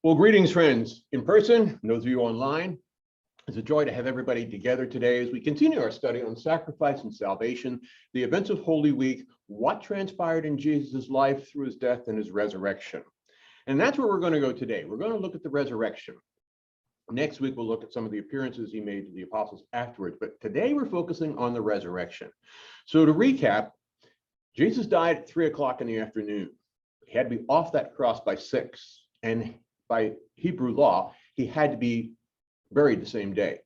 Well, greetings, friends, in person, and those of you online. It's a joy to have everybody together today as we continue our study on sacrifice and salvation, the events of Holy Week, what transpired in Jesus' life through his death and his resurrection. And that's where we're going to go today. We're going to look at the resurrection. Next week, we'll look at some of the appearances he made to the apostles afterwards. But today, we're focusing on the resurrection. So to recap, Jesus died at 3 o'clock in the afternoon. He had to be off that cross by 6. And by Hebrew law, he had to be buried the same day.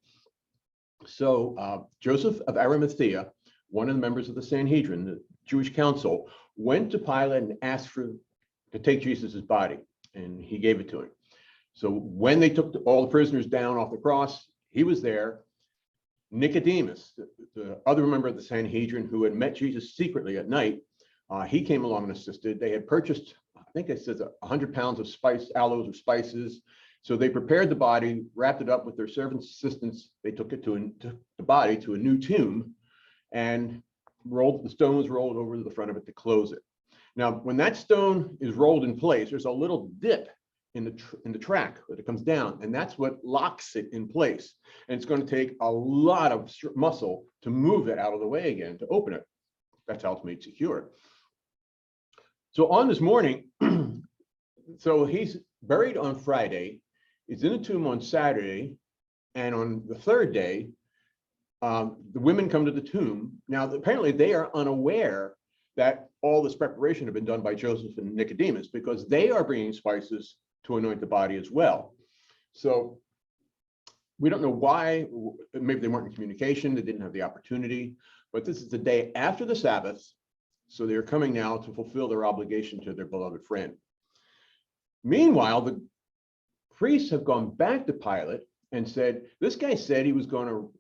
So Joseph of Arimathea, one of the members of the Sanhedrin, the Jewish council, went to Pilate and asked to take Jesus's body, and he gave it to him. So when they took all the prisoners down off the cross, he was there. Nicodemus, the other member of the Sanhedrin who had met Jesus secretly at night, he came along and assisted. They had purchased, I think it says 100 pounds of aloes or spices. So they prepared the body, wrapped it up with their servants' assistants. They took it to the body to a new tomb, and the stone was rolled over the front of it to close it. Now, when that stone is rolled in place, there's a little dip in the track that it comes down, and that's what locks it in place. And it's going to take a lot of muscle to move it out of the way again, to open it. That's how it's made secure. So on this morning, so he's buried on Friday. He's in a tomb on Saturday, and on the third day, the women come to the tomb. Now, apparently they are unaware that all this preparation had been done by Joseph and Nicodemus, because they are bringing spices to anoint the body as well. So we don't know why. Maybe they weren't in communication, they didn't have the opportunity, but this is the day after the Sabbath, so they're coming now to fulfill their obligation to their beloved friend. Meanwhile, the priests have gone back to Pilate and said, this guy said he was going to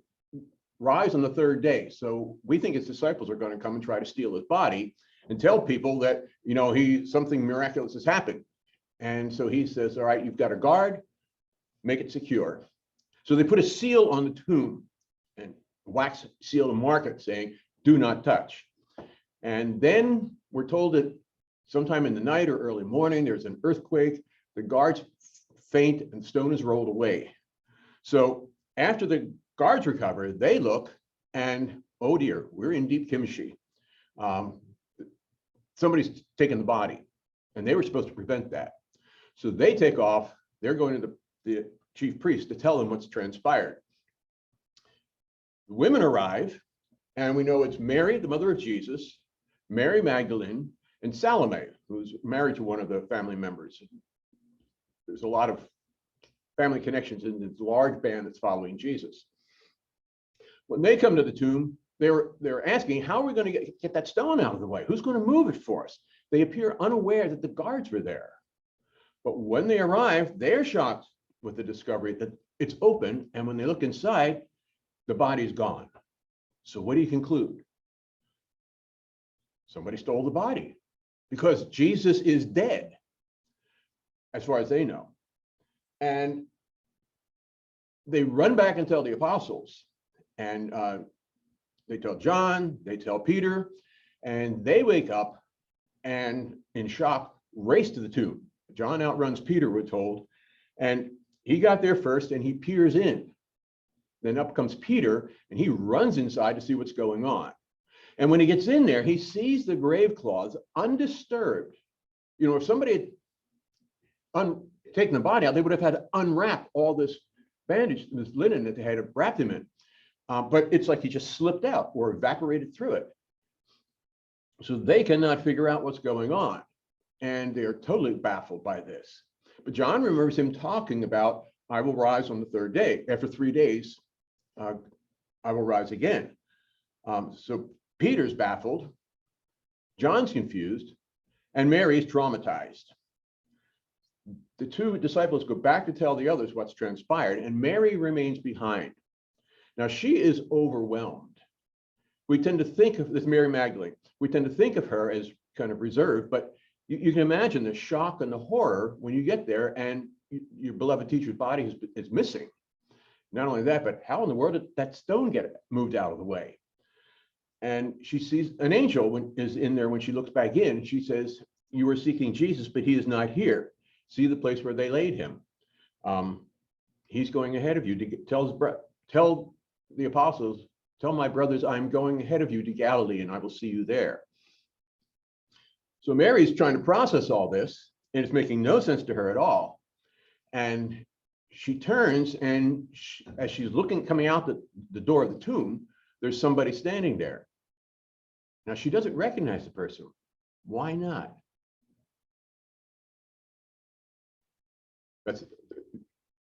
rise on the third day. So we think his disciples are going to come and try to steal his body and tell people that, something miraculous has happened. And so he says, all right, you've got a guard, make it secure. So they put a seal on the tomb, and wax seal to mark it, saying, do not touch. And then we're told that sometime in the night or early morning, there's an earthquake. The guards faint and the stone is rolled away. So after the guards recover, they look and, oh dear, we're in deep kimchi. Somebody's taken the body, and they were supposed to prevent that. So they take off. They're going to the chief priest to tell them what's transpired. The women arrive, and we know it's Mary, the mother of Jesus, Mary Magdalene, and Salome, who's married to one of the family members. There's a lot of family connections in this large band that's following Jesus. When they come to the tomb, they're asking, how are we going to get that stone out of the way? Who's going to move it for us? They appear unaware that the guards were there. But when they arrive, they're shocked with the discovery that it's open, and when they look inside, the body's gone. So what do you conclude? Somebody stole the body, because Jesus is dead, as far as they know. And they run back and tell the apostles, and they tell John, they tell Peter, and they wake up and in shock race to the tomb. John outruns Peter, we're told, and he got there first, and he peers in. Then up comes Peter, and he runs inside to see what's going on. And when he gets in there, he sees the grave cloths undisturbed. If somebody had taken the body out, they would have had to unwrap all this bandage, this linen that they had wrapped him in. But it's like he just slipped out or evaporated through it. So they cannot figure out what's going on. And they are totally baffled by this. But John remembers him talking about, I will rise on the third day. After 3 days, I will rise again. So Peter's baffled, John's confused, and Mary's traumatized. The two disciples go back to tell the others what's transpired, and Mary remains behind. Now, she is overwhelmed. We tend to think of this Mary Magdalene, we tend to think of her as kind of reserved, but you can imagine the shock and the horror when you get there and your beloved teacher's body is missing. Not only that, but how in the world did that stone get moved out of the way? And she sees an angel is in there when she looks back in. She says, you were seeking Jesus, but he is not here. see the place where they laid him. He's going ahead of you to tell the apostles, tell my brothers, I'm going ahead of you to Galilee and I will see you there. So Mary's trying to process all this and it's making no sense to her at all. And she turns and as she's coming out the door of the tomb, there's somebody standing there. Now she doesn't recognize the person. Why not?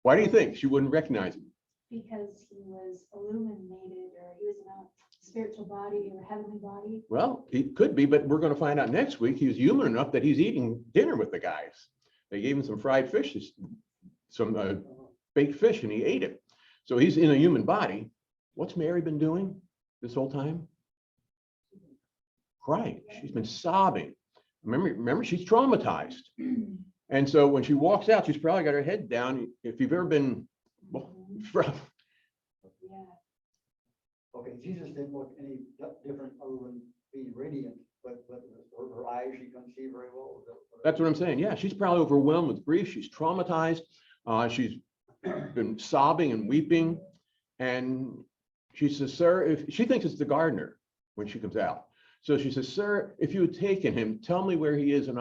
Why do you think she wouldn't recognize him? Because he was illuminated, or he was in a spiritual body or heavenly body. Well, he could be, but we're going to find out next week. He was human enough that he's eating dinner with the guys. They gave him some fried fish, some baked fish, and he ate it. So he's in a human body. What's Mary been doing this whole time? Crying. She's been sobbing. Remember, she's traumatized. And so when she walks out, she's probably got her head down. If you've ever been, well, okay, Jesus didn't look any different other than being radiant, but her eyes, she couldn't see very well. That's what I'm saying. Yeah, she's probably overwhelmed with grief. She's traumatized. She's been sobbing and weeping. And she says, sir, if she thinks it's the gardener when she comes out. So she says, sir, if you had taken him, tell me where he is and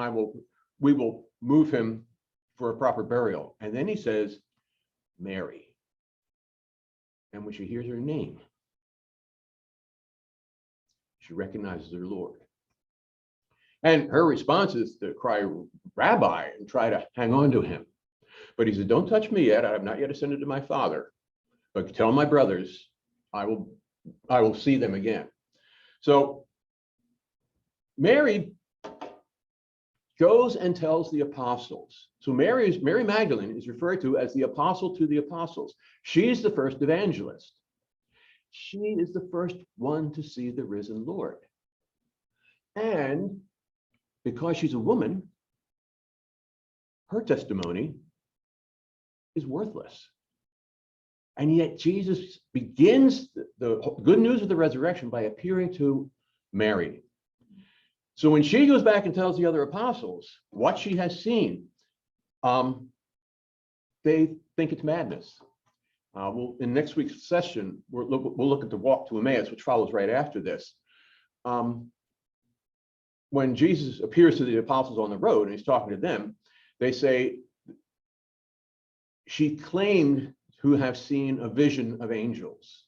we will move him for a proper burial. And then he says, Mary. And when she hears her name, she recognizes her Lord. And her response is to cry, Rabbi, and try to hang on to him. But he said, don't touch me yet. I have not yet ascended to my Father. But tell my brothers, I will see them again. So Mary goes and tells the apostles. So Mary Magdalene is referred to as the apostle to the apostles. She's the first evangelist. She is the first one to see the risen Lord. And because she's a woman, her testimony is worthless. And yet Jesus begins the good news of the resurrection by appearing to Mary. So when she goes back and tells the other apostles what she has seen, they think it's madness. In next week's session, we'll look at the walk to Emmaus, which follows right after this. When Jesus appears to the apostles on the road and he's talking to them, they say, she claimed to have seen a vision of angels.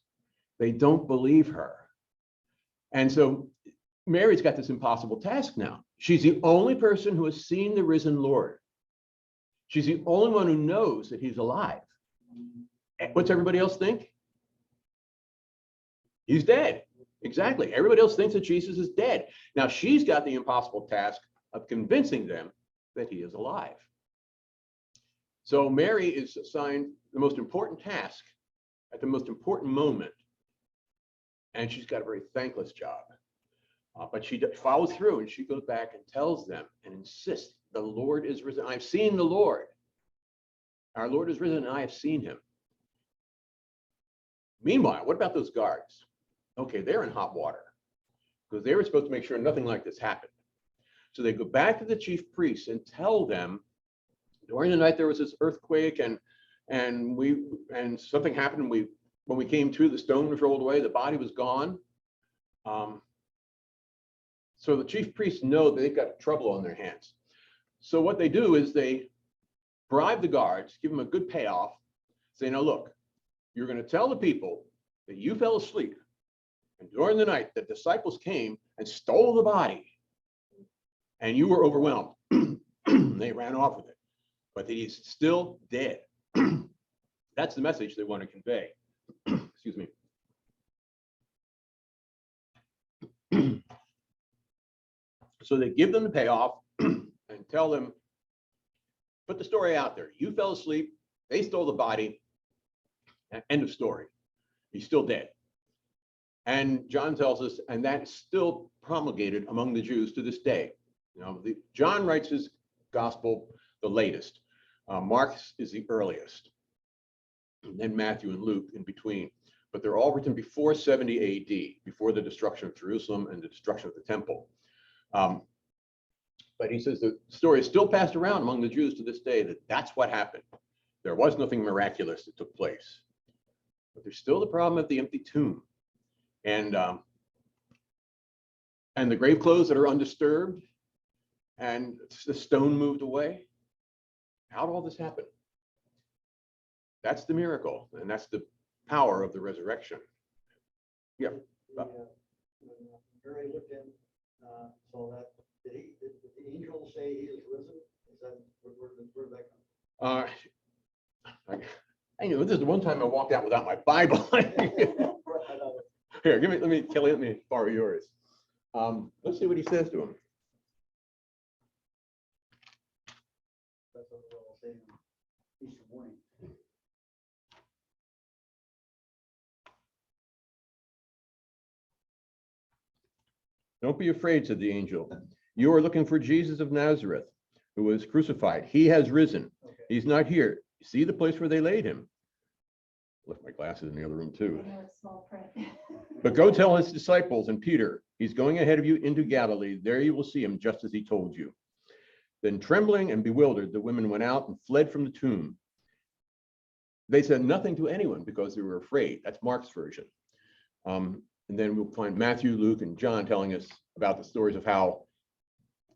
They don't believe her. And so Mary's got this impossible task now. She's the only person who has seen the risen Lord. She's the only one who knows that he's alive. What's everybody else think? He's dead. Exactly. Everybody else thinks that Jesus is dead. Now she's got the impossible task of convincing them that he is alive. So Mary is assigned the most important task at the most important moment. And she's got a very thankless job. But she follows through and she goes back and tells them and insists, the Lord is risen. I've seen the Lord. Our Lord is risen and I have seen him. Meanwhile, what about those guards? Okay, they're in hot water because they were supposed to make sure nothing like this happened. So they go back to the chief priests and tell them, during the night there was this earthquake and something happened. When we came to, the stone was rolled away, the body was gone. So the chief priests know that they've got trouble on their hands. So what they do is they bribe the guards, give them a good payoff, say, now look, you're going to tell the people that you fell asleep. And during the night, the disciples came and stole the body. And you were overwhelmed. They ran off with it. But that he's still dead. That's the message they want to convey. Excuse me. So they give them the payoff and tell them, put the story out there. You fell asleep. They stole the body. End of story. He's still dead. And John tells us, and that is still promulgated among the Jews to this day. You know, John writes his gospel the latest. Mark is the earliest. And then Matthew and Luke in between. But they're all written before 70 AD, before the destruction of Jerusalem and the destruction of the temple. But he says the story is still passed around among the Jews to this day that that's what happened. There was nothing miraculous that took place. But there's still the problem of the empty tomb. And the grave clothes that are undisturbed and the stone moved away. How'd all this happen? That's the miracle, and that's the power of the resurrection. Yeah. When Mary looked in, so that, did the angel say he is risen? Is that, where did that come? I know this is the one time I walked out without my Bible. Here, Kelly, let me borrow yours. Let's see what he says to him. That's what I'll say Easter morning. Don't be afraid, said the angel. You are looking for Jesus of Nazareth, who was crucified. He has risen. Okay. He's not here. See the place where they laid him. Left my glasses in the other room too. I know it's small print. But go tell his disciples and Peter, he's going ahead of you into Galilee. There you will see him just as he told you. Then trembling and bewildered, the women went out and fled from the tomb. They said nothing to anyone because they were afraid. That's Mark's version. And then we'll find Matthew, Luke, and John telling us about the stories of how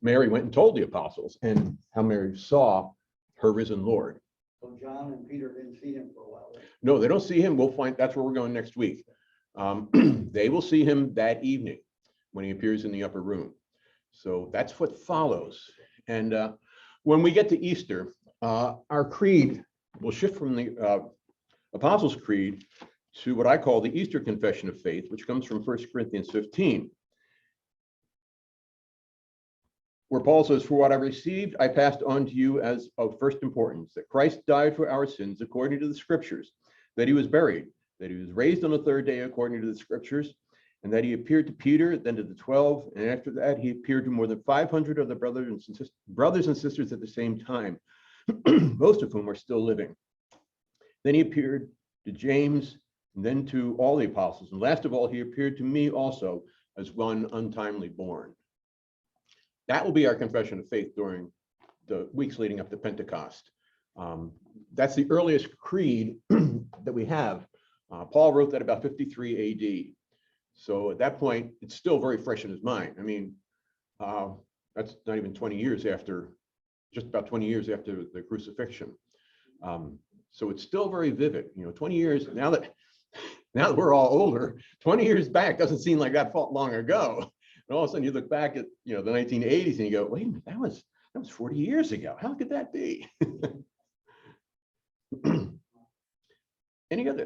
Mary went and told the apostles and how Mary saw her risen Lord. So John and Peter didn't see him for a while. Right? No, they don't see him. We'll find that's where we're going next week. They will see him that evening when he appears in the upper room. So that's what follows. And when we get to Easter, our creed will shift from the Apostles' Creed to what I call the Easter Confession of Faith, which comes from 1 Corinthians 15, where Paul says, for what I received, I passed on to you as of first importance, that Christ died for our sins according to the scriptures, that he was buried, that he was raised on the third day according to the scriptures, and that he appeared to Peter, then to the 12, and after that he appeared to more than 500 of the brothers and sisters at the same time, most of whom are still living. Then he appeared to James, and then to all the apostles, and last of all, he appeared to me also as one untimely born. That will be our confession of faith during the weeks leading up to Pentecost. That's the earliest creed that we have. Paul wrote that about 53 AD. So at that point, it's still very fresh in his mind. I mean, that's not even 20 years after, just about 20 years after the crucifixion. So it's still very vivid. 20 years, now that we're all older, 20 years back doesn't seem like that long ago. And all of a sudden you look back at the 1980s and you go, wait a minute, that was 40 years ago. How could that be?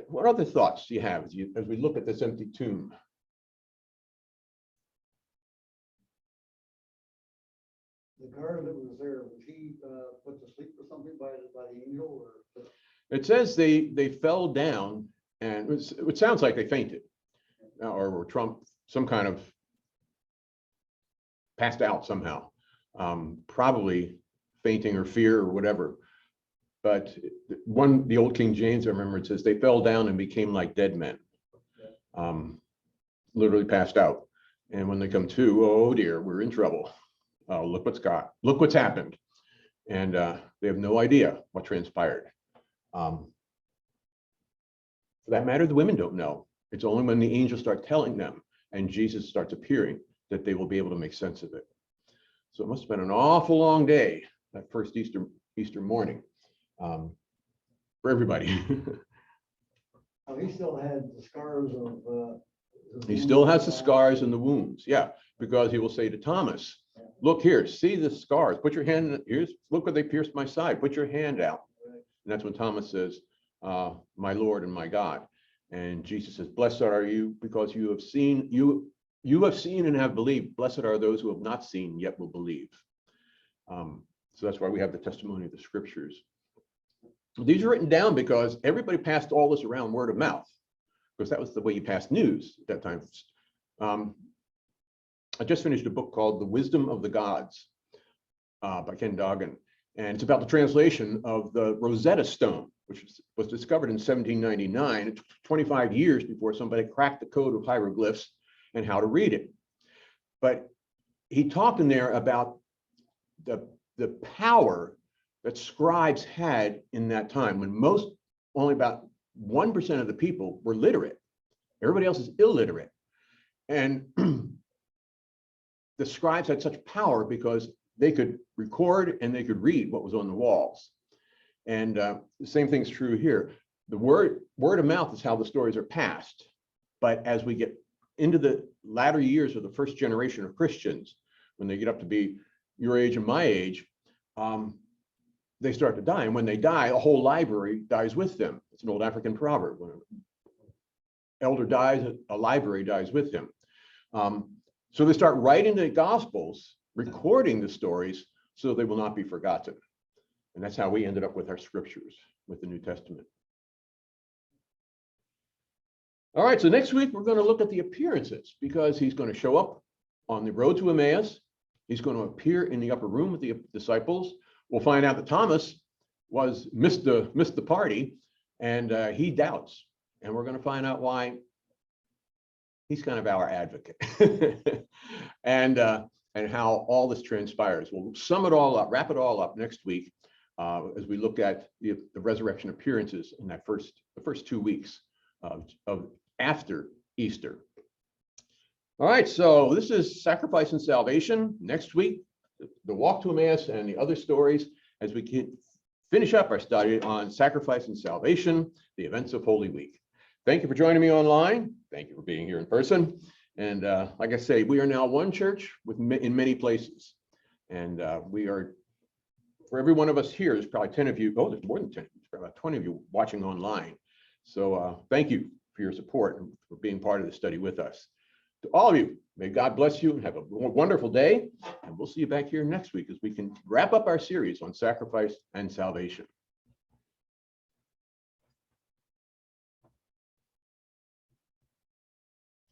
What other thoughts do you have as we look at this empty tomb? The guard that was there, was he put to sleep or something by the angel? Or? It says they fell down, and it sounds like they fainted or were some kind of passed out somehow, probably fainting or fear or whatever. But the old King James, I remember, it says they fell down and became like dead men, literally passed out. And when they come to, oh dear, we're in trouble. Oh, look what's happened. And they have no idea what transpired. For that matter, the women don't know. It's only when the angels start telling them and Jesus starts appearing that they will be able to make sense of it. So it must have been an awful long day, that first Easter morning, for everybody. Oh, he still had the scars of. He still has the scars and the wounds, yeah, because he will say to Thomas, look here, see the scars, put your hand, look where they pierced my side, put your hand out. And that's when Thomas says, my Lord and my God. And Jesus says, blessed are you because you have seen and have believed. Blessed are those who have not seen yet will believe. So that's why we have the testimony of the scriptures. These are written down because everybody passed all this around word of mouth, because that was the way you passed news at that time. I just finished a book called The Wisdom of the Gods by Ken Doggin. And it's about the translation of the Rosetta Stone, which was discovered in 1799. It took 25 years before somebody cracked the code of hieroglyphs and how to read it. But he talked in there about the power that scribes had in that time when only about 1% of the people were literate. Everybody else is illiterate. And the scribes had such power because they could record and they could read what was on the walls. And the same thing's true here. The word of mouth is how the stories are passed. But as we get into the latter years of the first generation of Christians, when they get up to be your age and my age, they start to die. And when they die, a whole library dies with them. It's an old African proverb. When an elder dies, a library dies with him. So they start writing the Gospels, recording the stories so they will not be forgotten. And that's how we ended up with our scriptures, with the New Testament. All right, so next week we're going to look at the appearances, because he's going to show up on the road to Emmaus. He's going to appear in the upper room with the disciples. We'll find out that Thomas missed the party, and he doubts. And we're going to find out why. He's kind of our advocate. and how all this transpires. We'll sum it all up, wrap it all up next week as we look at the resurrection appearances in the first 2 weeks of after Easter. All right, so this is Sacrifice and Salvation. Next week, the walk to Emmaus and the other stories as we can finish up our study on Sacrifice and Salvation, the events of Holy Week. Thank you for joining me online. Thank you for being here in person. And like I say, we are now one church in many places. And we are, for every one of us here, there's probably 10 of you. Oh, there's more than 10. There's probably about 20 of you watching online. So thank you for your support and for being part of the study with us. To all of you, may God bless you and have a wonderful day. And we'll see you back here next week as we can wrap up our series on sacrifice and salvation.